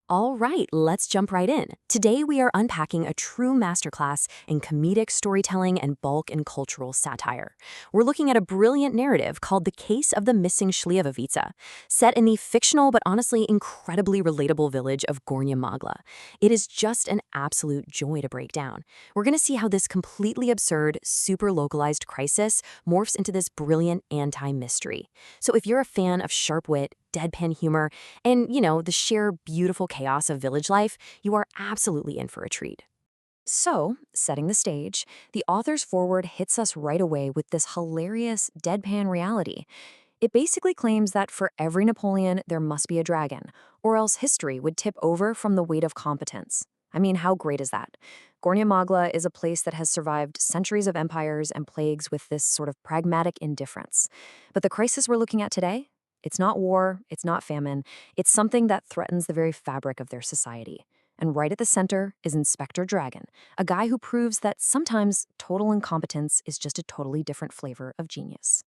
All right, let's jump right in. Today we are unpacking a true masterclass in comedic storytelling and Balkan cultural satire. We're looking at a brilliant narrative called The Case of the Missing Šljivovica, set in the fictional but honestly incredibly relatable village of Gornja Magla. It is just an absolute joy to break down. We're going to see how this completely absurd, super localized crisis morphs into this brilliant anti-mystery. So if you're a fan of sharp wit, deadpan humor, and, the sheer beautiful chaos of village life, you are absolutely in for a treat. So, setting the stage, the author's foreword hits us right away with this hilarious deadpan reality. It basically claims that for every Napoleon, there must be a dragon, or else history would tip over from the weight of competence. I mean, how great is that? Gornja Magla is a place that has survived centuries of empires and plagues with this sort of pragmatic indifference. But the crisis we're looking at today? It's not war, it's not famine, it's something that threatens the very fabric of their society. And right at the center is Inspector Dragan, a guy who proves that sometimes total incompetence is just a totally different flavor of genius.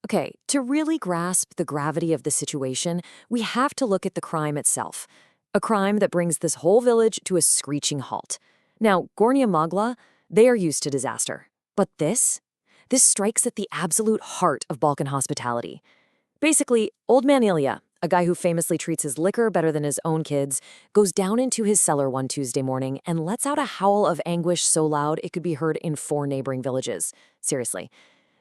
Okay, to really grasp the gravity of the situation, we have to look at the crime itself. A crime that brings this whole village to a screeching halt. Now, Gornja Magla, they are used to disaster. But this strikes at the absolute heart of Balkan hospitality. Basically, old man Ilya, a guy who famously treats his liquor better than his own kids, goes down into his cellar one Tuesday morning and lets out a howl of anguish so loud it could be heard in 4 neighboring villages. Seriously.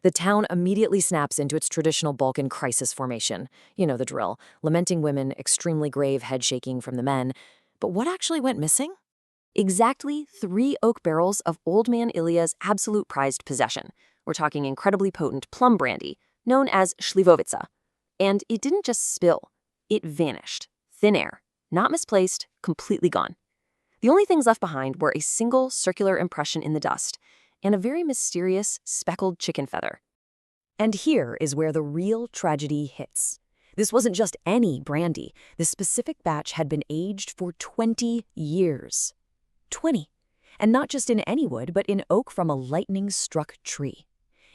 The town immediately snaps into its traditional Balkan crisis formation. You know the drill. Lamenting women, extremely grave head shaking from the men. But what actually went missing? Exactly 3 oak barrels of old man Ilya's absolute prized possession. We're talking incredibly potent plum brandy, known as Šljivovica. And it didn't just spill, it vanished. Thin air, not misplaced, completely gone. The only things left behind were a single circular impression in the dust and a very mysterious speckled chicken feather. And here is where the real tragedy hits. This wasn't just any brandy. This specific batch had been aged for 20 years. 20. And not just in any wood, but in oak from a lightning-struck tree.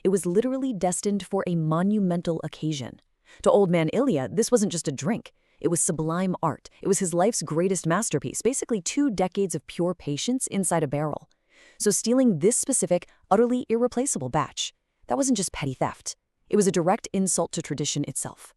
It was literally destined for a monumental occasion. To old man Ilya, this wasn't just a drink. It was sublime art. It was his life's greatest masterpiece, basically 2 decades of pure patience inside a barrel. So stealing this specific, utterly irreplaceable batch, that wasn't just petty theft. It was a direct insult to tradition itself.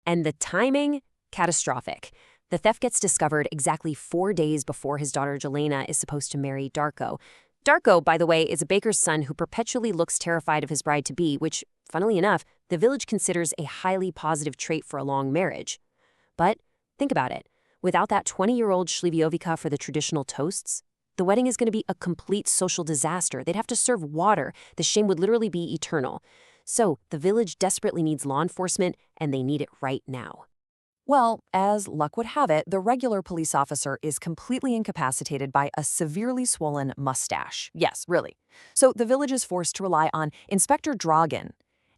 And the timing? Catastrophic. The theft gets discovered exactly 4 days before his daughter Jelena is supposed to marry Darko. Darko, by the way, is a baker's son who perpetually looks terrified of his bride-to-be, which, funnily enough, the village considers a highly positive trait for a long marriage. But think about it. Without that 20-year-old Šljivovica for the traditional toasts, the wedding is going to be a complete social disaster. They'd have to serve water. The shame would literally be eternal. So the village desperately needs law enforcement, and they need it right now. Well, as luck would have it, the regular police officer is completely incapacitated by a severely swollen mustache. Yes, really. So the village is forced to rely on Inspector Dragan.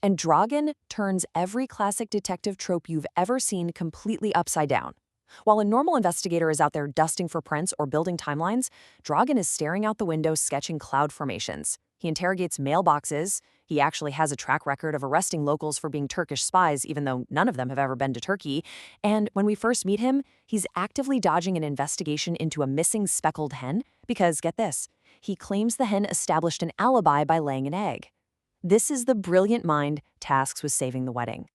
And Dragan turns every classic detective trope you've ever seen completely upside down. While a normal investigator is out there dusting for prints or building timelines, Dragan is staring out the window sketching cloud formations. He interrogates mailboxes. He actually has a track record of arresting locals for being Turkish spies, even though none of them have ever been to Turkey. And when we first meet him, he's actively dodging an investigation into a missing speckled hen because, get this, he claims the hen established an alibi by laying an egg. This is the brilliant mind tasked with saving the wedding.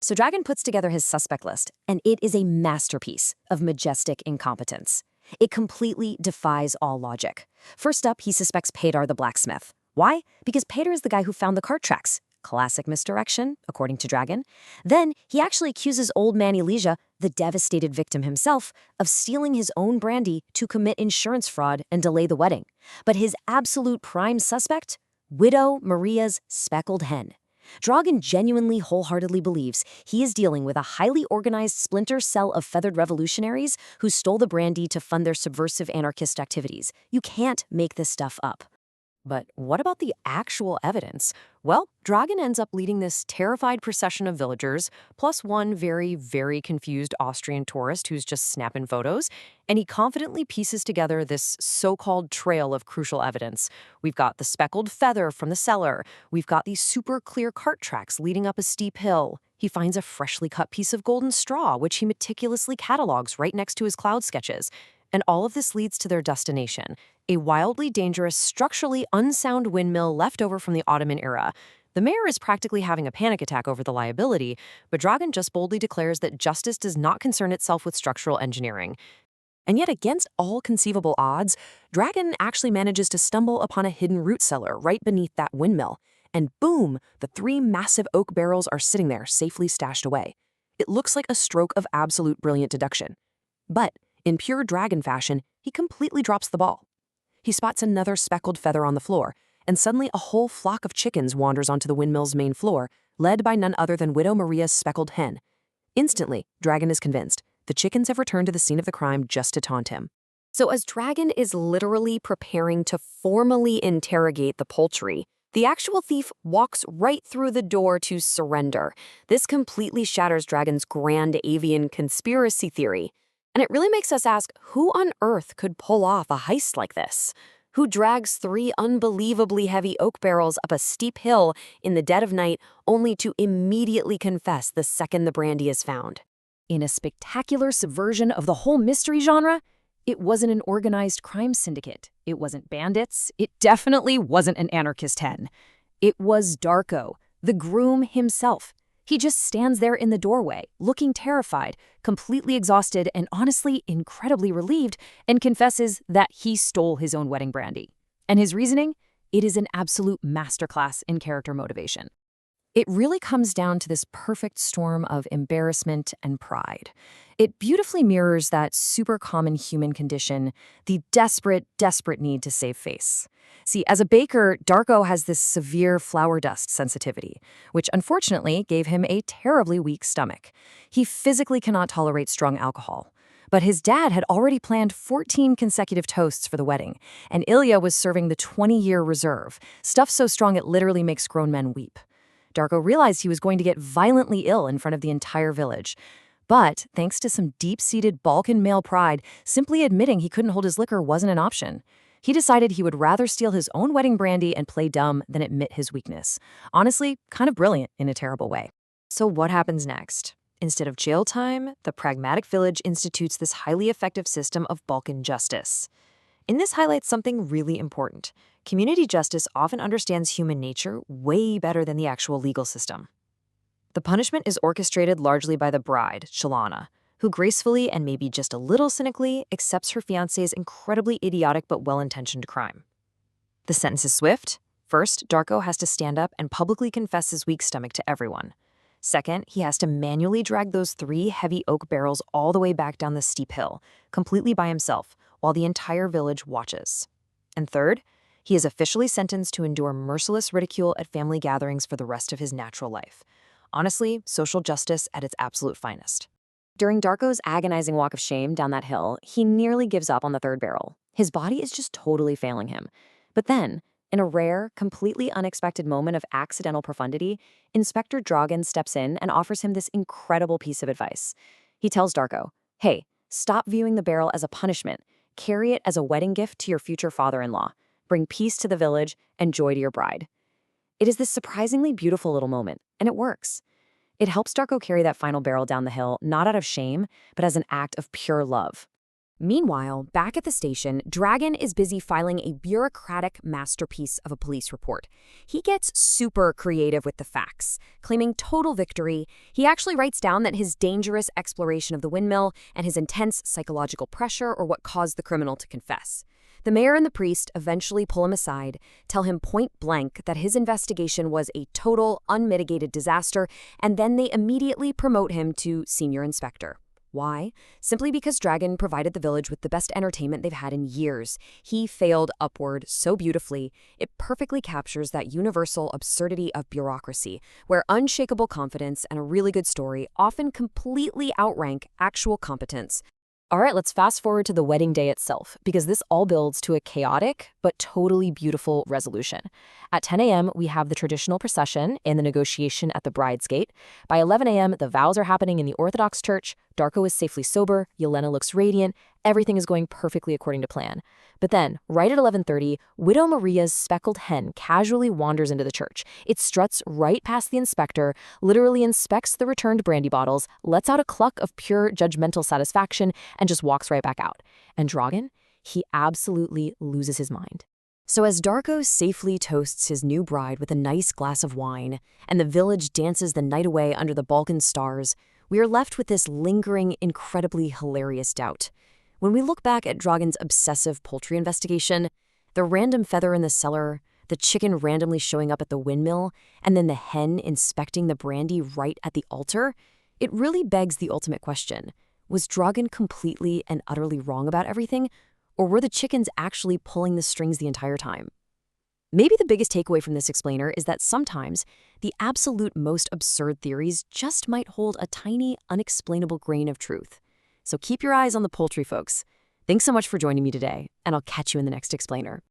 So Dragan puts together his suspect list, and it is a masterpiece of majestic incompetence. It completely defies all logic. First up, he suspects Pedar the blacksmith. Why? Because Pedar is the guy who found the cart tracks. Classic misdirection, according to Dragan. Then, he actually accuses old man Elijah, the devastated victim himself, of stealing his own brandy to commit insurance fraud and delay the wedding. But his absolute prime suspect? Widow Maria's speckled hen. Dragan genuinely wholeheartedly believes he is dealing with a highly organized splinter cell of feathered revolutionaries who stole the brandy to fund their subversive anarchist activities. You can't make this stuff up. But what about the actual evidence? Well, Dragan ends up leading this terrified procession of villagers, plus one very, very confused Austrian tourist who's just snapping photos, and he confidently pieces together this so-called trail of crucial evidence. We've got the speckled feather from the cellar. We've got these super clear cart tracks leading up a steep hill. He finds a freshly cut piece of golden straw, which he meticulously catalogs right next to his cloud sketches. And all of this leads to their destination, a wildly dangerous, structurally unsound windmill left over from the Ottoman era. The mayor is practically having a panic attack over the liability, but Dragan just boldly declares that justice does not concern itself with structural engineering. And yet, against all conceivable odds, Dragan actually manages to stumble upon a hidden root cellar right beneath that windmill. And boom, the 3 massive oak barrels are sitting there, safely stashed away. It looks like a stroke of absolute brilliant deduction. But in pure Dragan fashion, he completely drops the ball. He spots another speckled feather on the floor, and suddenly a whole flock of chickens wanders onto the windmill's main floor, led by none other than Widow Maria's speckled hen. Instantly, Dragan is convinced. The chickens have returned to the scene of the crime just to taunt him. So as Dragan is literally preparing to formally interrogate the poultry, the actual thief walks right through the door to surrender. This completely shatters Dragan's grand avian conspiracy theory. And it really makes us ask, who on earth could pull off a heist like this? Who drags 3 unbelievably heavy oak barrels up a steep hill in the dead of night only to immediately confess the second the brandy is found? In a spectacular subversion of the whole mystery genre, it wasn't an organized crime syndicate. It wasn't bandits. It definitely wasn't an anarchist hen. It was Darko, the groom himself. He just stands there in the doorway, looking terrified, completely exhausted, and honestly incredibly relieved, and confesses that he stole his own wedding brandy. And his reasoning? It is an absolute masterclass in character motivation. It really comes down to this perfect storm of embarrassment and pride. It beautifully mirrors that super common human condition, the desperate, desperate need to save face. See, as a baker, Darko has this severe flour dust sensitivity, which unfortunately gave him a terribly weak stomach. He physically cannot tolerate strong alcohol. But his dad had already planned 14 consecutive toasts for the wedding, and Ilya was serving the 20-year reserve, stuff so strong it literally makes grown men weep. Darko realized he was going to get violently ill in front of the entire village. But thanks to some deep-seated Balkan male pride, simply admitting he couldn't hold his liquor wasn't an option. He decided he would rather steal his own wedding brandy and play dumb than admit his weakness. Honestly, kind of brilliant in a terrible way. So what happens next? Instead of jail time, the pragmatic village institutes this highly effective system of Balkan justice. And this highlights something really important. Community justice often understands human nature way better than the actual legal system. The punishment is orchestrated largely by the bride, Jelena, who gracefully and maybe just a little cynically accepts her fiancé's incredibly idiotic but well-intentioned crime. The sentence is swift. First, Darko has to stand up and publicly confess his weak stomach to everyone. Second, he has to manually drag those 3 heavy oak barrels all the way back down the steep hill, completely by himself, while the entire village watches. And third, he is officially sentenced to endure merciless ridicule at family gatherings for the rest of his natural life. Honestly, social justice at its absolute finest. During Darko's agonizing walk of shame down that hill, he nearly gives up on the 3rd barrel. His body is just totally failing him. But then, in a rare, completely unexpected moment of accidental profundity, Inspector Dragan steps in and offers him this incredible piece of advice. He tells Darko, "Hey, stop viewing the barrel as a punishment. Carry it as a wedding gift to your future father-in-law. Bring peace to the village and joy to your bride." It is this surprisingly beautiful little moment, and it works. It helps Darko carry that final barrel down the hill, not out of shame, but as an act of pure love. Meanwhile, back at the station, Dragan is busy filing a bureaucratic masterpiece of a police report. He gets super creative with the facts. Claiming total victory, he actually writes down that his dangerous exploration of the windmill and his intense psychological pressure are what caused the criminal to confess. The mayor and the priest eventually pull him aside, tell him point blank that his investigation was a total, unmitigated disaster, and then they immediately promote him to senior inspector. Why? Simply because Dragan provided the village with the best entertainment they've had in years. He failed upward so beautifully. It perfectly captures that universal absurdity of bureaucracy, where unshakable confidence and a really good story often completely outrank actual competence. All right, let's fast forward to the wedding day itself, because this all builds to a chaotic but totally beautiful resolution. At 10 a.m., we have the traditional procession and the negotiation at the bride's gate. By 11 a.m., the vows are happening in the Orthodox Church. Darko is safely sober. Jelena looks radiant. Everything is going perfectly according to plan. But then, right at 11:30, Widow Maria's speckled hen casually wanders into the church. It struts right past the inspector, literally inspects the returned brandy bottles, lets out a cluck of pure judgmental satisfaction, and just walks right back out. And Dragan? He absolutely loses his mind. So as Darko safely toasts his new bride with a nice glass of wine, and the village dances the night away under the Balkan stars, we are left with this lingering, incredibly hilarious doubt. When we look back at Dragan's obsessive poultry investigation, the random feather in the cellar, the chicken randomly showing up at the windmill, and then the hen inspecting the brandy right at the altar, it really begs the ultimate question. Was Dragan completely and utterly wrong about everything, or were the chickens actually pulling the strings the entire time? Maybe the biggest takeaway from this explainer is that sometimes the absolute most absurd theories just might hold a tiny, unexplainable grain of truth. So keep your eyes on the poultry, folks. Thanks so much for joining me today, and I'll catch you in the next explainer.